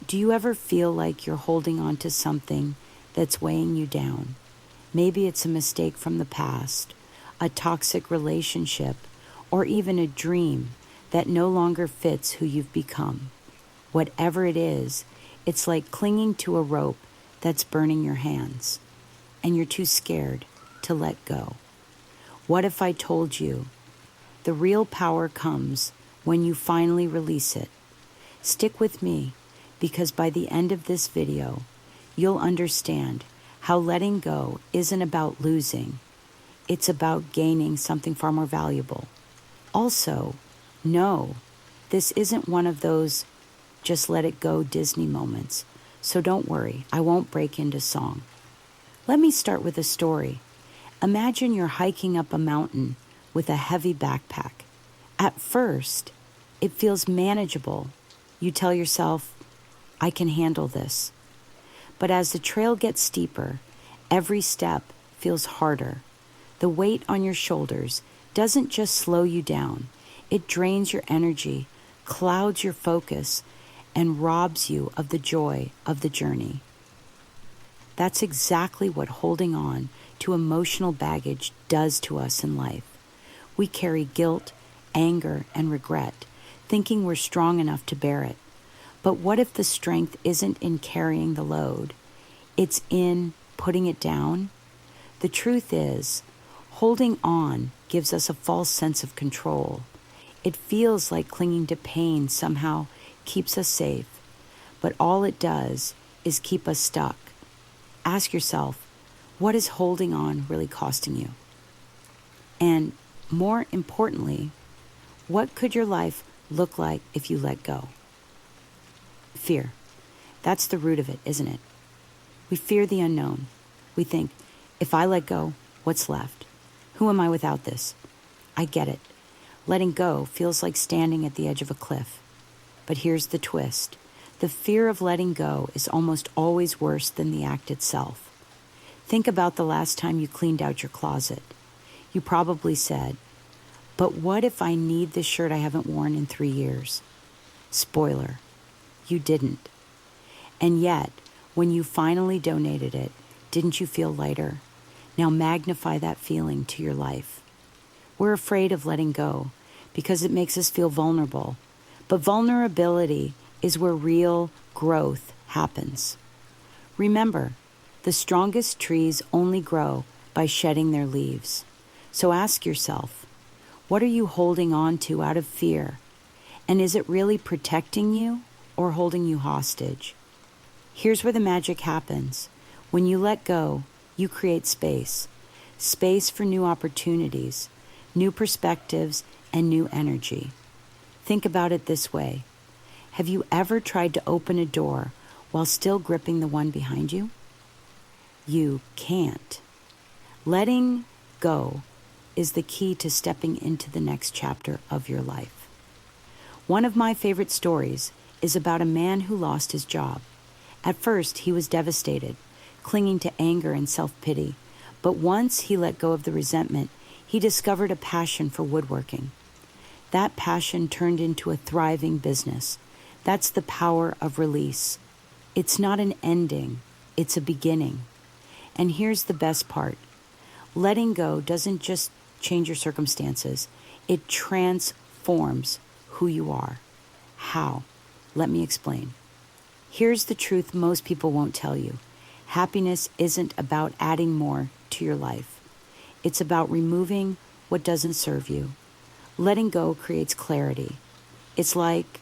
Do you ever feel like you're holding on to something that's weighing you down? Maybe it's a mistake from the past, a toxic relationship, or even a dream that no longer fits who you've become. Whatever it is, it's like clinging to a rope that's burning your hands, and you're too scared to let go. What if I told you the real power comes when you finally release it? Stick with me, because by the end of this video, you'll understand how letting go isn't about losing. It's about gaining something far more valuable. Also, no, this isn't one of those just let it go Disney moments. So don't worry, I won't break into song. Let me start with a story. Imagine you're hiking up a mountain with a heavy backpack. At first, it feels manageable. You tell yourself, I can handle this. But as the trail gets steeper, every step feels harder. The weight on your shoulders doesn't just slow you down. It drains your energy, clouds your focus, and robs you of the joy of the journey. That's exactly what holding on to emotional baggage does to us in life. We carry guilt, anger, and regret, thinking we're strong enough to bear it. But what if the strength isn't in carrying the load? It's in putting it down? The truth is, holding on gives us a false sense of control. It feels like clinging to pain somehow keeps us safe, but all it does is keep us stuck. Ask yourself, what is holding on really costing you? And more importantly, what could your life look like if you let go? Fear. That's the root of it, isn't it? We fear the unknown. We think, if I let go, what's left? Who am I without this? I get it. Letting go feels like standing at the edge of a cliff. But here's the twist. The fear of letting go is almost always worse than the act itself. Think about the last time you cleaned out your closet. You probably said, but what if I need this shirt I haven't worn in 3 years? Spoiler, you didn't. And yet, when you finally donated it, didn't you feel lighter? Now magnify that feeling to your life. We're afraid of letting go because it makes us feel vulnerable. But vulnerability is where real growth happens. Remember, the strongest trees only grow by shedding their leaves. So ask yourself, what are you holding on to out of fear? And is it really protecting you or holding you hostage? Here's where the magic happens. When you let go, you create space. Space for new opportunities, new perspectives, and new energy. Think about it this way. Have you ever tried to open a door while still gripping the one behind you? You can't. Letting go is the key to stepping into the next chapter of your life. One of my favorite stories is about a man who lost his job. At first, he was devastated, clinging to anger and self-pity. But once he let go of the resentment, he discovered a passion for woodworking. That passion turned into a thriving business. That's the power of release. It's not an ending, it's a beginning. And here's the best part. Letting go doesn't just change your circumstances, it transforms who you are. How? Let me explain. Here's the truth most people won't tell you. Happiness isn't about adding more to your life. It's about removing what doesn't serve you. Letting go creates clarity. It's like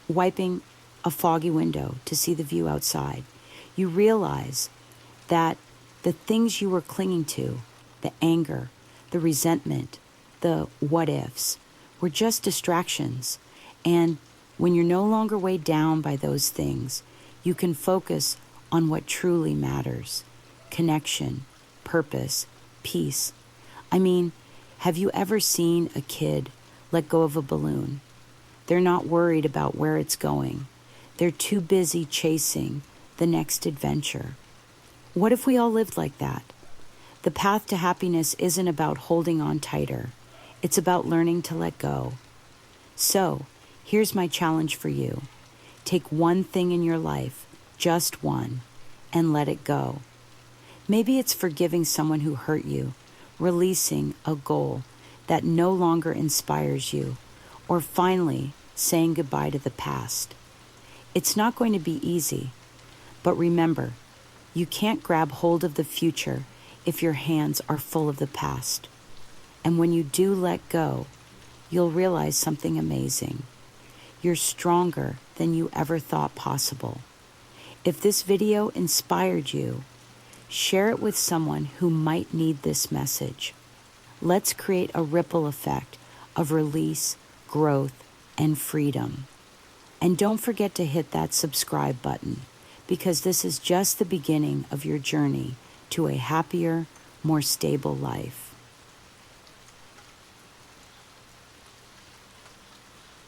wiping a foggy window to see the view outside. You realize that the things you were clinging to, the anger, the resentment, the what ifs, were just distractions. And when you're no longer weighed down by those things, you can focus on what truly matters: connection, purpose, peace. I mean, have you ever seen a kid let go of a balloon? They're not worried about where it's going. They're too busy chasing the next adventure. What if we all lived like that? The path to happiness isn't about holding on tighter. It's about learning to let go. So, here's my challenge for you. Take one thing in your life, just one, and let it go. Maybe it's forgiving someone who hurt you, releasing a goal that no longer inspires you, or finally saying goodbye to the past. It's not going to be easy, but remember, you can't grab hold of the future if your hands are full of the past. And when you do let go, you'll realize something amazing. You're stronger than you ever thought possible. If this video inspired you, share it with someone who might need this message. Let's create a ripple effect of release, growth, and freedom. And don't forget to hit that subscribe button, because this is just the beginning of your journey to a happier, more stable life.